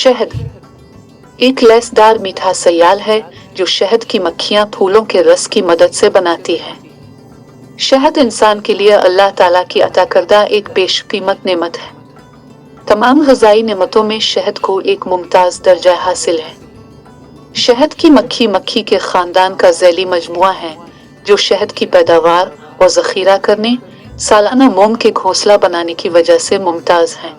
शहद एक लैसदार मीठा सयाल है जो शहद की मक्खियां फूलों के रस की मदद से बनाती है। शहद इंसान के लिए अल्लाह ताला की अता करदा एक बेशकीमत नेमत है। तमाम ग़िज़ाई नेमतों में शहद को एक मुमताज़ दर्जा हासिल है। शहद की मक्खी मक्खी के ख़ानदान का ज़ैली मजमुआ है जो शहद की पैदावार और ज़ख़ीरा करने, सालाना मोम के घोंसला बनाने की वजह से मुमताज़ हैं।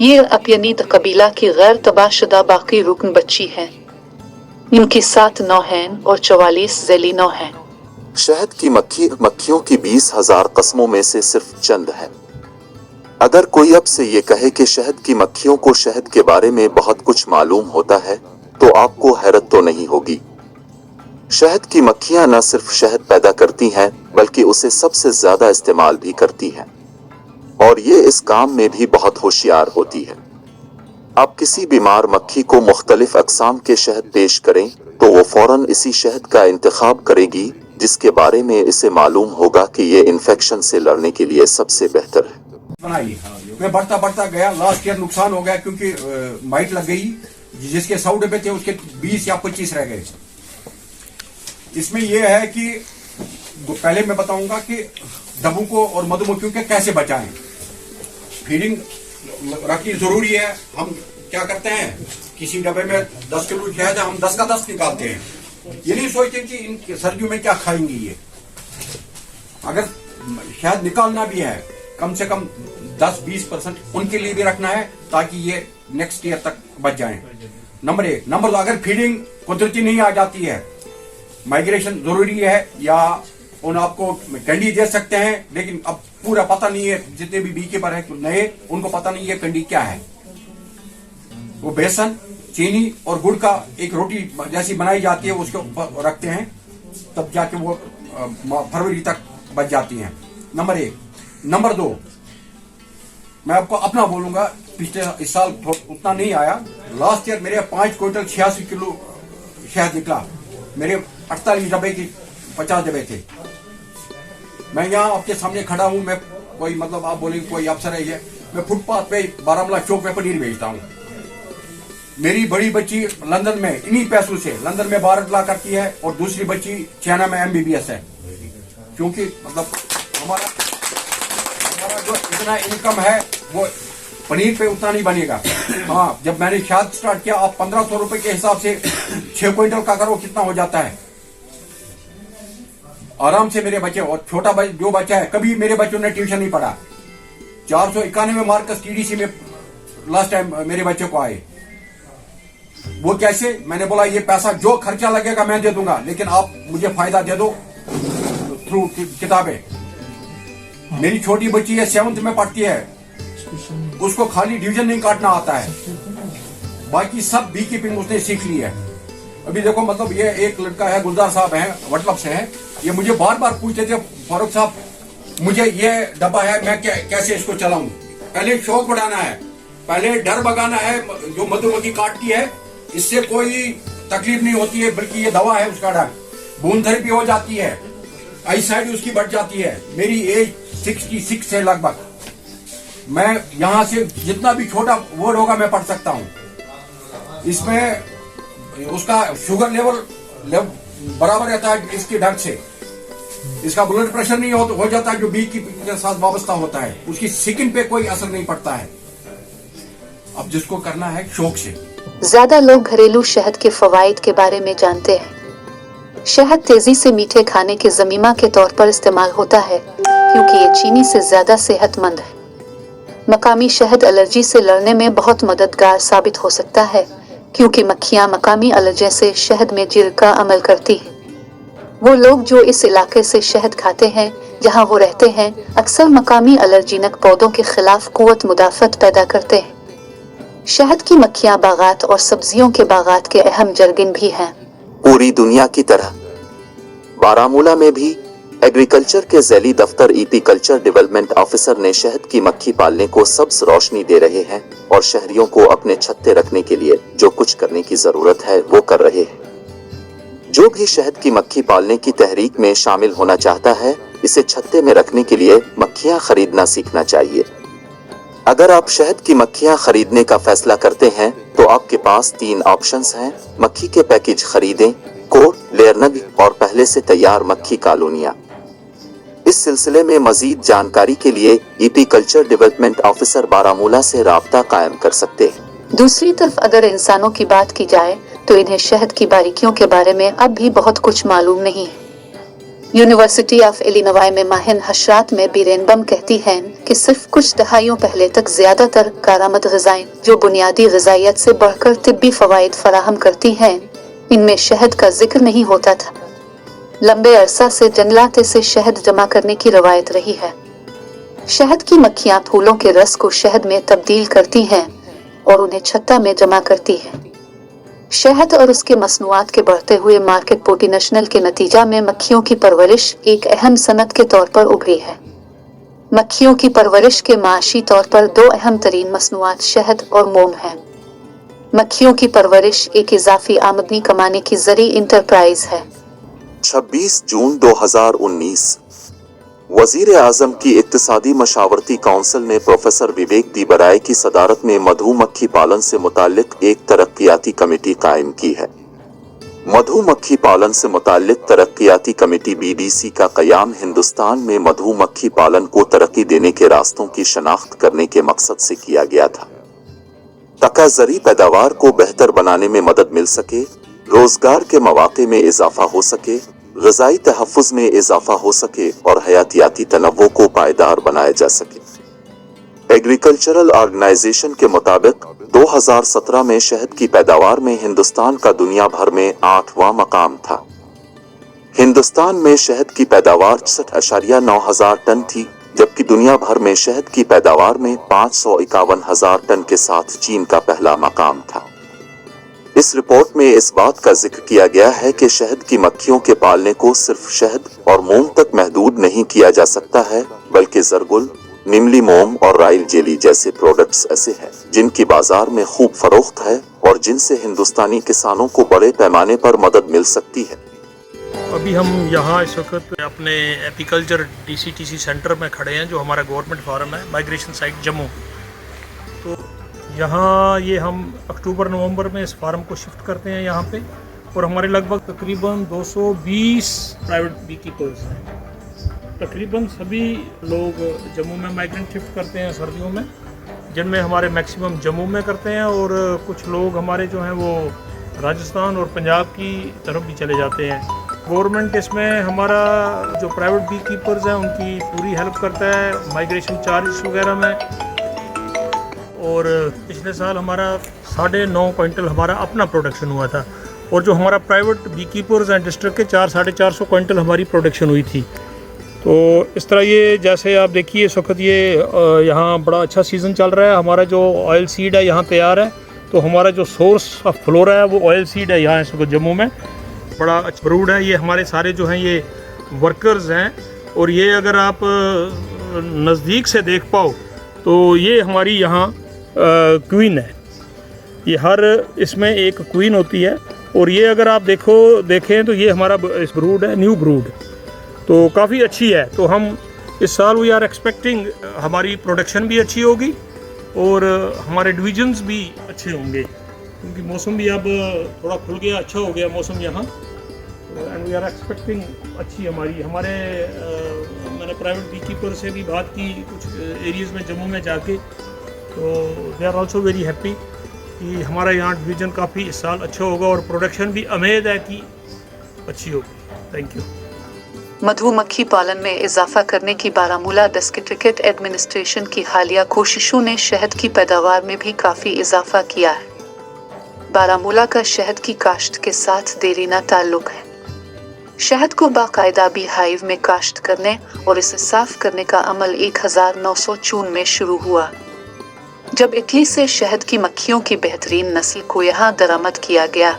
ये अपयनीद कबीला की गैर तबाहशुदा बाकी रुकन बच्ची है। इनकी 7 नौ हैं और 44 ज़ैली नौ हैं। शहद की मक्खियों की 20,000 कस्मों में से सिर्फ चंद है। अगर कोई अब से ये कहे कि शहद की मक्खियों को शहद के बारे में बहुत कुछ मालूम होता है तो आपको हैरत तो नहीं होगी। शहद की मक्खियां न सिर्फ शहद पैदा करती हैं बल्कि उसे सबसे ज्यादा इस्तेमाल भी करती हैं और ये इस काम में भी बहुत होशियार होती है। आप किसी बीमार मक्खी को मुख्तलिफ अक़साम के शहद पेश करें तो वो फौरन इसी शहद का इंतखाब करेगी जिसके बारे में इसे मालूम होगा कि ये इन्फेक्शन से लड़ने के लिए सबसे बेहतर है। मैं बढ़ता गया, लास्ट ईयर नुकसान हो गया क्योंकि माइट लग गई। जिसके 100 डब्बे थे उसके 20 या 25 रह गए। इसमें यह है कि पहले मैं बताऊंगा कि डब्बों को और मधुमक्खियों के कैसे बचाएं। फीडिंग रखनी जरूरी है। हम क्या करते हैं, किसी डब्बे में 10 किलो शहद है, हम 10 का 10 निकालते हैं। ये नहीं सोचते कि इन सर्दियों में क्या खाएंगी। ये अगर शहद निकालना भी है कम से कम 10-20% उनके लिए भी रखना है ताकि ये नेक्स्ट ईयर तक बच जाएं। नंबर 1। नंबर 2, अगर फीडिंग कुदरती नहीं आ जाती है, माइग्रेशन जरूरी है या उन आपको कैंडी दे सकते हैं, लेकिन अब पूरा पता नहीं है, जितने भी बी कीपर है नए उनको पता नहीं है कैंडी क्या है। वो बेसन, चीनी और गुड़ का एक रोटी जैसी बनाई जाती है उसको रखते हैं, तब जाके वो फरवरी तक बच जाती हैं। नंबर 1। नंबर 2, मैं आपको अपना बोलूंगा, पिछले इस साल उतना नहीं आया। लास्ट ईयर मेरे 5 क्विंटल 86 किलो शहद निकला। मेरे 48 डब्बे की 50 डब्बे थे। मैं यहाँ आपके सामने खड़ा हूँ। मैं कोई मतलब आप बोलेंगे कोई अफसर है ये, मैं फुटपाथ पे बारामूला चौक पे पनीर बेचता हूँ। मेरी बड़ी बच्ची लंदन में इन्हीं पैसों से लंदन में 12 लाख करती है और दूसरी बच्ची चाइना में MBBS है। क्योंकि मतलब हमारा जो इतना इनकम है वो पनीर पे उतना नहीं बनेगा। हाँ, जब मैंने शहद स्टार्ट किया, आप 1500 रुपए के हिसाब से 6 क्विंटल का करो, कितना हो जाता है आराम से। मेरे बच्चे और छोटा जो बच्चा है, कभी मेरे बच्चों ने ट्यूशन नहीं पढ़ा। 491 मार्क्स TDC में लास्ट टाइम मेरे बच्चे को आए। वो कैसे? मैंने बोला ये पैसा जो खर्चा लगेगा मैं दे दूंगा, लेकिन आप मुझे फायदा दे दो थ्रू किताबें। मेरी छोटी बच्ची है 7th में पढ़ती है, उसको खाली डिवीजन नहीं काटना आता है, बाकी सब बी कीपिंग उसने सीख ली है। अभी देखो मतलब ये एक लड़का है, गुलजार साहब हैं, वटलब से हैं, ये मुझे बार बार पूछते थे, फारूक साहब मुझे ये डब्बा है, मैं कैसे इसको चलाऊं। पहले शौक बढ़ाना है, पहले डर भगाना है। जो मधुमक्खी काटती है इससे कोई तकलीफ नहीं होती है, बल्कि ये दवा है उसका डर। बूंद थेरेपी हो जाती है, आई साइड उसकी बढ़ जाती है। मेरी एज 66 है लगभग। मैं यहाँ से जितना भी छोटा वर्ड होगा मैं पढ़ सकता हूँ। इसमें उसका शुगर लेवल बराबर रहता है इसके ढंग से। इसका ब्लड प्रेशर नहीं हो जाता जो बी की के साथ वाबस्ता होता है। उसकी स्किन पे कोई असर नहीं पड़ता है। अब जिसको करना है शौक से। ज्यादा लोग घरेलू शहद के फवाइद के बारे में जानते हैं। शहद तेजी से मीठे खाने के ज़मीमा के तौर पर इस्तेमाल होता है क्योंकि ये चीनी से ज्यादा सेहतमंद है। मकामी शहद एलर्जी से लड़ने में बहुत मददगार साबित हो सकता है क्योंकि मक्खियाँ मकामी एलर्जी से शहद में जिर का अमल करती हैं। वो लोग जो इस इलाके से शहद खाते हैं जहाँ वो रहते हैं, अक्सर मकामी एलर्जीनक पौधों के खिलाफ कुव्वत मुदाफ़त पैदा करते हैं। शहद की मक्खियाँ बागात और सब्जियों के बागात के अहम जरगिन भी हैं। पूरी दुनिया की तरह बारामूला में भी एग्रीकल्चर के ज़ैली दफ्तर एपीकल्चर डेवलपमेंट ऑफिसर ने शहद की मक्खी पालने को सब्ज रोशनी दे रहे हैं और शहरियों को अपने छत्ते रखने के लिए जो कुछ करने की जरूरत है वो कर रहे हैं। जो भी शहद की मक्खी पालने की तहरीक में शामिल होना चाहता है, इसे छत्ते में रखने के लिए मक्खियां खरीदना सीखना चाहिए। अगर आप शहद की मक्खियां खरीदने का फैसला करते हैं तो आपके पास 3 ऑप्शंस हैं। मक्खी के पैकेज खरीदें, कोर, लेयरनग और पहले से तैयार मक्खी कॉलोनियां। इस सिलसिले में मजीद जानकारी के लिए एपीकल्चर डेवलपमेंट ऑफिसर बारामूला से राब्ता कायम कर सकते हैं। दूसरी तरफ अगर इंसानों की बात की जाए तो इन्हें शहद की बारीकियों के बारे में अब भी बहुत कुछ मालूम नहीं है। यूनिवर्सिटी ऑफ इलिनॉय में माहिर हशरात में बीरेनबम कहती हैं कि सिर्फ कुछ दहाइयों पहले तक ज्यादातर कारामद ग़िज़ाएं जो बुनियादी ग़िज़ाइयत से बढ़कर तिब्बी फ़वाइद फराहम करती हैं, इनमें शहद का जिक्र नहीं होता था। लंबे अरसा से जंगलात से शहद जमा करने की रवायत रही है। शहद की मक्खियां फूलों के रस को शहद में तब्दील करती हैं और उन्हें छत्ता में जमा करती हैं। शहद और उसके मसनूआत के बढ़ते हुए मार्केट पोटेंशियल के नतीजा में मक्खियों की परवरिश एक अहम सनत के तौर पर उभरी है। मक्खियों की परवरिश के माशी तौर पर 2 अहम तरीन मसनूआत शहद और मोम हैं। मक्खियों की परवरिश एक इजाफी आमदनी कमाने की ज़री इंटरप्राइज है। 26 जून 2019 वजीर आजम की इक्तिसादी मशावरती काउंसिल ने प्रोफेसर विवेक दिबराय की सदारत में मधुमक्खी पालन से मुताल्लिक एक तरक्कियाती कमेटी कायम की है। मधुमक्खी पालन से मुताल्लिक तरक्कियाती कमेटी BDC का क़याम हिंदुस्तान में मधुमक्खी पालन को तरक्की देने के रास्तों की शनाख्त करने के मकसद से किया गया था, ताकि ज़री पैदावार को बेहतर बनाने में मदद मिल सके, रोजगार के मौक़े में इजाफा हो सके, ग़िज़ाई तहफ़्फ़ुज़ में इजाफा हो सके और हयातियाती तनव्वुर को पायदार बनाया जा सके। एग्रीकल्चरल ऑर्गेनाइजेशन के मुताबिक 2017 में शहद की पैदावार में हिंदुस्तान का दुनिया भर में 8वां मकाम था। हिंदुस्तान में शहद की पैदावार 60.9 हज़ार टन थी, जबकि दुनिया भर में शहद की पैदावार में 551,000 टन के साथ चीन का पहला मकाम था। इस रिपोर्ट में इस बात का जिक्र किया गया है कि शहद की मक्खियों के पालने को सिर्फ शहद और मोम तक महदूद नहीं किया जा सकता है, बल्कि ज़रगुल, निमली मोम और राइल जेली जैसे प्रोडक्ट्स ऐसे हैं जिनकी बाजार में खूब फरोख्त है और जिनसे हिंदुस्तानी किसानों को बड़े पैमाने पर मदद मिल सकती है। अभी हम यहाँ इस वक्त अपने एपीकल्चर DCTC सेंटर में खड़े हैं, जो हमारा गवर्नमेंट फार्म है, माइग्रेशन साइट जम्मू। तो यहाँ ये हम अक्टूबर-नवंबर में इस फार्म को शिफ्ट करते हैं यहाँ पे, और हमारे लगभग तकरीबन 220 प्राइवेट बी कीपर्स हैं। तकरीबन सभी लोग जम्मू में माइग्रेंट शिफ्ट करते हैं सर्दियों में, जिनमें हमारे मैक्सिमम जम्मू में करते हैं, और कुछ लोग हमारे जो हैं वो राजस्थान और पंजाब की तरफ भी चले जाते हैं। गवर्नमेंट इसमें हमारा जो प्राइवेट बी कीपर्स हैं उनकी पूरी हेल्प करता है माइग्रेशन चार्ज वगैरह में। और पिछले साल हमारा 9.5 क्विंटल हमारा अपना प्रोडक्शन हुआ था, और जो हमारा प्राइवेट बी कीपर्स हैं डिस्ट्रिक्ट के 400-450 क्विंटल हमारी प्रोडक्शन हुई थी। तो इस तरह ये जैसे आप देखिए इस वक्त ये यहाँ बड़ा अच्छा सीज़न चल रहा है। हमारा जो ऑयल सीड है यहाँ तैयार है, तो हमारा जो सोर्स ऑफ फ्लोरा है वो ऑयल सीड है यहाँ इस वक्त जम्मू में। बड़ा अच्छा ब्रूड है ये। हमारे सारे जो हैं ये वर्कर्स हैं, और ये अगर आप नज़दीक से देख पाओ तो ये हमारी यहाँ क्वीन है। ये हर इसमें एक क्वीन होती है, और ये अगर आप देखें तो ये हमारा इस ब्रूड है, न्यू ब्रूड, तो काफ़ी अच्छी है। तो हम इस साल वी आर एक्सपेक्टिंग हमारी प्रोडक्शन भी अच्छी होगी और हमारे डिविजन्स भी अच्छे होंगे, क्योंकि मौसम भी अब थोड़ा खुल गया, अच्छा हो गया मौसम यहाँ। एंड वी आर एक्सपेक्टिंग अच्छी हमारे मैंने प्राइवेट बी कीपर से भी बात की कुछ एरियाज़ में जम्मू में जाके, तो they are also very happy कि हमारा यहाँ डिवीज़न काफ़ी इस साल अच्छा होगा, और प्रोडक्शन भी उम्मीद है कि अच्छी होगी। Thank you. मधुमक्खी पालन में इजाफा करने की बारामूला डिस्ट्रिक्ट एडमिनिस्ट्रेशन की हालिया कोशिशों ने शहद की पैदावार में भी काफ़ी इजाफा किया है। बारामूला का शहद की काश्त के साथ देरीना ताल्लुक है। शहद को बाकायदा बी हाइव में काश्त करने और इसे साफ करने का अमल 1904 में शुरू हुआ, जब इटली से शहद की मक्खियों की बेहतरीन नस्ल को यहाँ दरामद किया गया।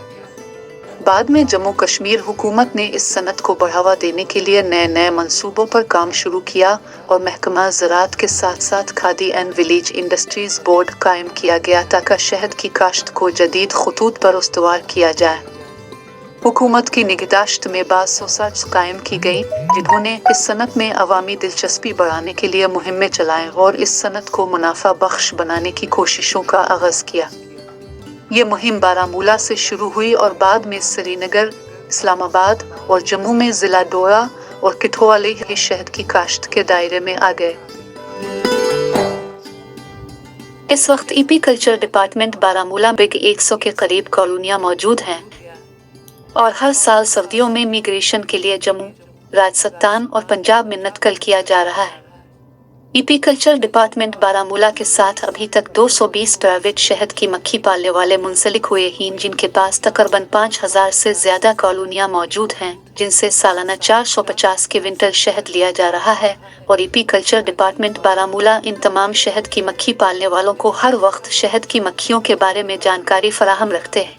बाद में जम्मू कश्मीर हुकूमत ने इस सनत को बढ़ावा देने के लिए नए मंसूबों पर काम शुरू किया, और महकमा ज़राअत के साथ साथ khadi and village industries board कायम किया गया ताकि शहद की काश्त को जदीद खतूत पर उस्तवार किया जाए। हुकूमत की निगहदाश्त में बासोसाज कायम की गई, जिन्होंने इस सनत में अवामी दिलचस्पी बढ़ाने के लिए मुहिमें चलाएं और इस सनत को मुनाफा बख्श बनाने की कोशिशों का आगाज किया। ये मुहिम बारामूला से शुरू हुई और बाद में श्रीनगर, इस्लामाबाद और जम्मू में जिला डोरा और किठोवाली के शहद की काश्त के दायरे में आ गए। इस वक्त ईपी कल्चर डिपार्टमेंट बारामूला में 100 के करीब कॉलोनियां मौजूद हैं और हर साल सर्दियों में मिग्रेशन के लिए जम्मू, राजस्थान और पंजाब में नकल किया जा रहा है। ईपी कल्चर डिपार्टमेंट बारामूला के साथ अभी तक 220 प्राइवेट शहद की मक्खी पालने वाले मुंसलिक हुए हैं, जिनके पास तकरीबन 5000 से ज्यादा कॉलोनियां मौजूद हैं, जिनसे सालाना 450 क्विंटल शहद लिया जा रहा है। और ईपी कल्चर डिपार्टमेंट बारामूला इन तमाम शहद की मक्खी पालने वालों को हर वक्त शहद की मक्खियों के बारे में जानकारी फराहम रखते हैं।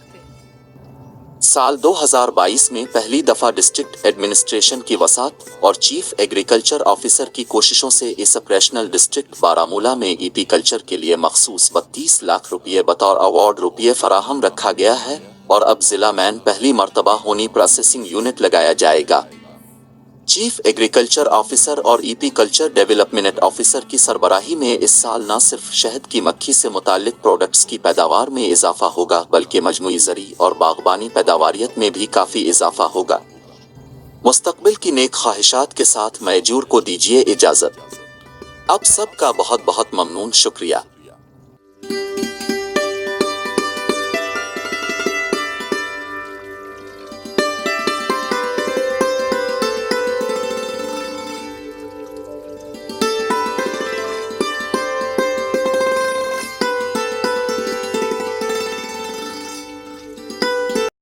साल 2022 में पहली दफा डिस्ट्रिक्ट एडमिनिस्ट्रेशन की वसात और चीफ एग्रीकल्चर ऑफिसर की कोशिशों से इस ऑपरेशनल डिस्ट्रिक्ट बारामूला में ईपी कल्चर के लिए मखसूस 32 लाख रुपये बतौर अवार्ड रुपये फराहम रखा गया है और अब जिला में पहली मर्तबा होनी प्रोसेसिंग यूनिट लगाया जाएगा। चीफ एग्रीकल्चर ऑफिसर और ईपी कल्चर डेवलपमेंट ऑफिसर की सरबराही में इस साल न सिर्फ शहद की मक्खी से मुताल्लिक प्रोडक्ट्स की पैदावार में इजाफा होगा, बल्कि मजमूई ज़री और बागबानी पैदावारियत में भी काफ़ी इजाफा होगा। मुस्तकबिल की नेक ख्वाहिशात के साथ मैजूर को दीजिए इजाज़त। अब सबका बहुत बहुत ममनून, शुक्रिया।